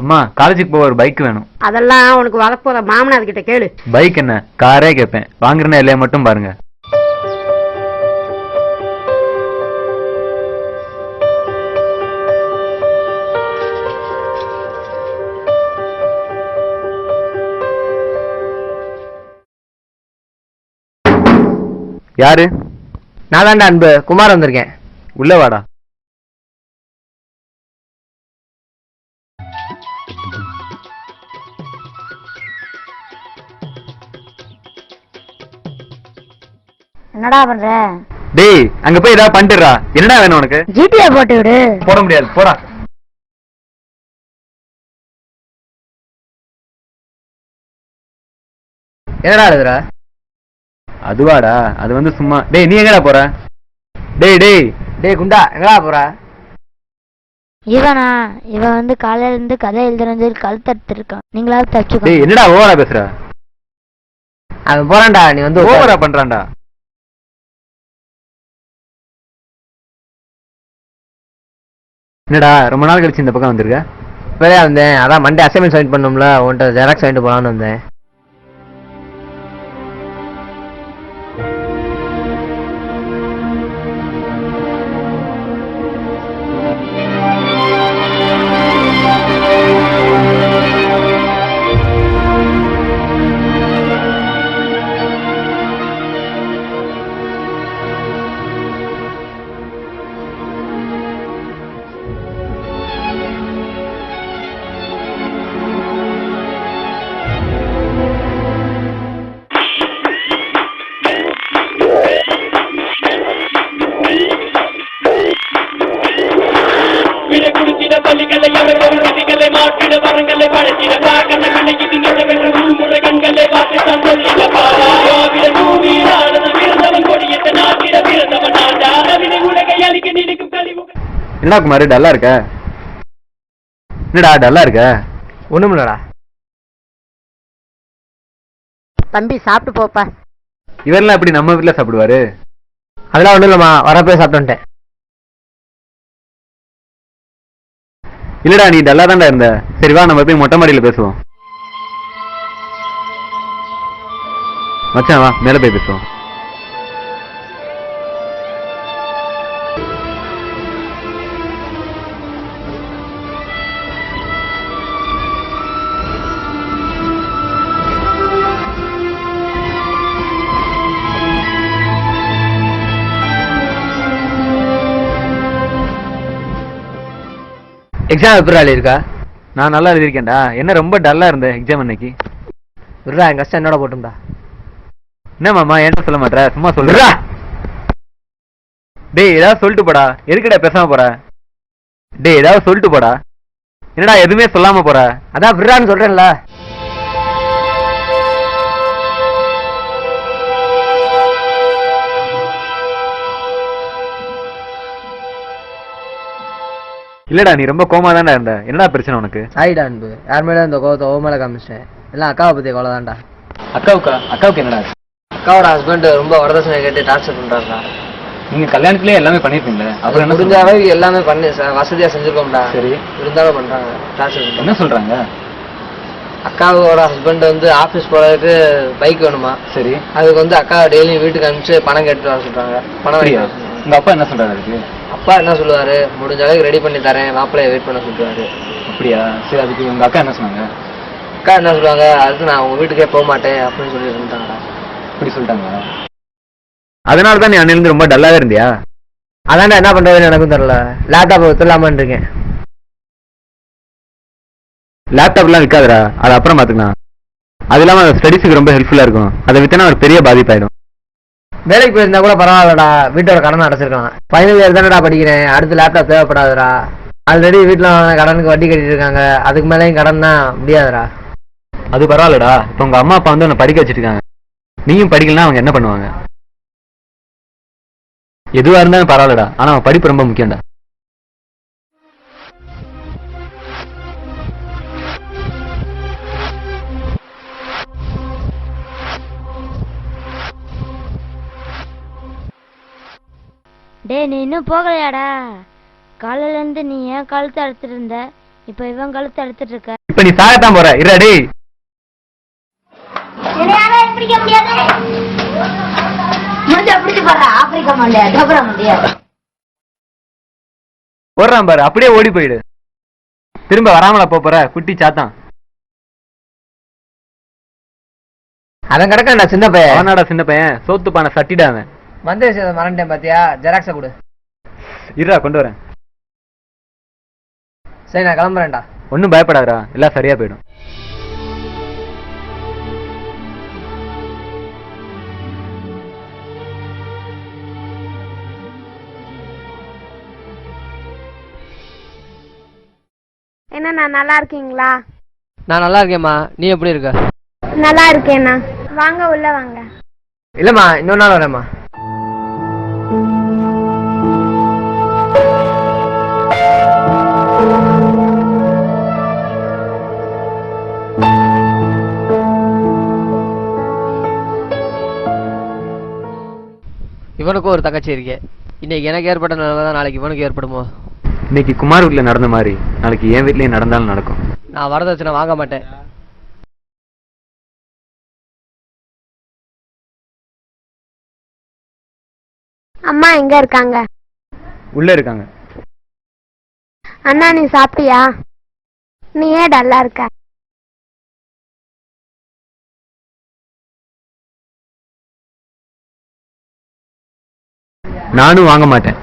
அம்மா காலேஜுக்கு போக ஒரு பைக் வேணும். அதெல்லாம் உனக்கு வரப்போற மாமனார் கிட்ட கேளு. பைக் என்ன, காரே கேட்பேன். வாங்குறேன்னா இல்லையா மட்டும் பாருங்க. யாரு? நான் தான்டா அன்பு, குமார் வந்திருக்கேன். உள்ள வாடா. என்னடா பண்ற? டேய் அங்க போய் ஏதாவது பண்ணிட்டுறா. என்னடா வேணும் உனக்கு? ஜிடிஏ போட்டு விடு. போட முடியாது, போடா. என்னடா எழுதுற? அதுவாடா, அது வந்து சும்மா. டேய் நீ எங்கடா போற? டேய் டேய் டேய் குண்டா, எங்கடா போற? இவனா? இவன் வந்து காலையில இருந்து கதை எழுதுறது கழுத்து இருக்கான். நீங்களாவது தச்சுக்கோ. டேய் என்னடா ஓவரா பேசுற? அவன் போறான்டா, நீ வந்து ஓவரா பண்றான்டா. என்னடா ரொம்ப நாள் கழிச்சு இந்த பக்கம் வந்திருக்க? இப்பவே வந்தேன். அதான் மண்டே அசைன்மெண்ட் சப்மிட் பண்ணோம்ல, உன்கிட்ட ஜெராக்ஸ் வாங்கிட்டு போலான்னு வந்தேன். என்னடா குமாரு டல்லா இருக்க? என்னடா டல்லா இருக்க? ஒண்ணும் இல்லடா. தம்பி சாப்பிட்டு போப்பா. இவரெல்லாம் எப்படி நம்ம வீட்டுல சாப்பிடுவாரு? அதெல்லாம் ஒண்ணும் இல்லம்மா, வரப்போய் சாப்பிட்டு வந்துட்டேன். இல்லடா நீ டல்லா தான்டா இருந்த. சரி வா நம்ம போய் மொட்டை மாடியில பேசுவோம். மச்சான் வா மேல போய் பேசுவோம். எக்ஸாம் எப்படி இருக்கா? நான் நல்லா எழுதிருக்கேன்டா. என்ன ரொம்ப டல்லா இருந்தேன் எக்ஸாம் அன்னைக்கு? விட்றா, என் கஷ்டம் என்னோட போட்டும்டா. என்ன மாமா என்ன சொல்ல மாட்டேற? சும்மா சொல்றா. டேய் ஏதாவது சொல்லிட்டு போடா. எதுக்குடா பேசாம போற? டேய் ஏதாவது சொல்லிட்டு போடா. என்னடா எதுவுமே சொல்லாம போற? அதான் விட்றான்னு சொல்றேன்ல. இல்லடா நீ ரொம்ப கோமா தான்டா இருந்த. என்னடா பிரச்சனை உனக்கு? சாரிடா அன்பு, யார் மேல இந்த கோவத்தை ஓ மேல காமிச்சிட்டேன். எல்லாம் அக்காவை பத்தி கோலை தான்டா. அக்காவுக்கு என்னடா? அக்காவோட ஹஸ்பண்ட் ரொம்ப வரதட்சணை கேட்டு டார்ச்சர் பண்றாருடா. நீங்க கல்யாணத்திலே எல்லாமே பண்ணிருப்பீங்களே, அப்புறம் என்ன முடிஞ்ச அளவுக்கு எல்லாமே பண்ணி வசதியா செஞ்சிருக்கோம்டா. சரி இருந்தாலும் பண்றாங்க டார்ச்சர். என்ன சொல்றாங்க? அக்காவோட ஹஸ்பண்ட் வந்து ஆபீஸ் போறதுக்கு பைக் வேணுமா. சரி அதுக்கு வந்து அக்கா டெய்லி வீட்டுக்கு அனுப்பிச்சு பணம் கேட்டுட்டு வர சொல்றாங்க. பணம் அப்படியா? உங்க அப்பா என்ன சொல்றாரு அதுக்கு? அப்பா என்ன சொல்லுவாரு, முடிஞ்ச அளவுக்கு ரெடி பண்ணி தரேன், மாப்பிள்ளைய வெயிட் பண்ண சொல்லுவாரு. அப்படியா? சரி அதுக்கு உங்க அக்கா என்ன சொன்னாங்க? அக்கா என்ன சொல்லுவாங்க, அதுக்கு நான் உங்க வீட்டுக்கே போக மாட்டேன் அப்படின்னு சொல்லி இருந்தாங்கடா. அப்படி சொல்லிட்டாங்க. அதனாலதான் நீ அன்னிலிருந்து ரொம்ப டல்லாவே இருந்தியா? அதான்டா என்ன பண்றதுன்னு எனக்கும் தெரியல. லேப்டாப் வித்துலாமான்னு இருக்கேன். லேப்டாப்லாம் விற்காதரா, அது அப்புறம் பாத்துக்கலாம். அது இல்லாம ஸ்டடிஸுக்கு ரொம்ப ஹெல்ப்ஃபுல்லா இருக்கும். அதை வித்தனா ஒரு பெரிய பாதிப்பாயிடும். வேலைக்கு போயிருந்தா கூட பரவாயில்லடா, வீட்டோட கடனை அடைச்சிருக்கலாம். ஃபைனல் இயர் தானடா படிக்கிறேன், அடுத்து லேப்டாப் தேவைப்படாதுடா. ஆல்ரெடி வீட்டில் கடனுக்கு வட்டி கட்டிட்டு இருக்காங்க, அதுக்கு மேலேயும் கடன் தான் முடியாதுடா. அது பரவாயில்லடா. இப்போ உங்க அம்மா அப்பா வந்து உன்னை படிக்க வச்சிருக்காங்க. நீயும் படிக்கலன்னா அவங்க என்ன பண்ணுவாங்க? எதுவா இருந்தாலும் பரவாயில்லடா, ஆனா அவன் படிப்பு ரொம்ப முக்கியம்டா. டே நீ இன்னும் போகலையாடா? காலையில இருந்து நீ ஏன் கழுத்து அறுத்துட்டு இருந்த? இப்ப இவன் கழுத்தை எடுத்துட்டு இருக்க. இப்ப நீ சாகத்தான் போற இருடா டேய். போடுறான் பாரு, அப்படியே ஓடி போயிடு. திரும்ப வராமலா போற குட்டி சாத்தான். அவன் கிடக்கான்டா சின்ன பையன். அவனாடா சின்ன பையன், சோத்து பானை சட்டிடா அவன். வந்து மறந்துட்டேன் பாத்தியா, ஜெராக்ஸ கொடு. இருடா கொண்டு வரேன். சரி நான் கிளம்புறேன்டா. ஒன்னும் பயப்படாதடா, எல்லாம் சரியா போயிடும். என்னண்ணா நல்லா இருக்கீங்களா? நான் நல்லா இருக்கேம்மா, நீ எப்படி இருக்க? நல்லா இருக்கேண்ணா. வாங்க உள்ள வாங்க. இல்லம்மா இன்னொரு நாள் வரேம்மா. இவனுக்கும் ஒரு தங்கச்சி இருக்கு. இன்னைக்கு எனக்கு ஏற்பட்ட நிலைமை தான் நாளைக்கு இவனுக்கு ஏற்படுமோ? இன்னைக்கு குமார் வீட்டுல நடந்த மாதிரி நாளைக்கு என் வீட்லயும் நடந்தாலும் நடக்கும். நான் வரதட்சணை வாங்க மாட்டேன். அம்மா எங்க இருக்காங்க? உள்ள இருக்காங்க. அண்ணா நீ சாப்பிட்டியா? நீ ஏன் டல்லா இருக்க? நானும் வாங்க மாட்டேன்.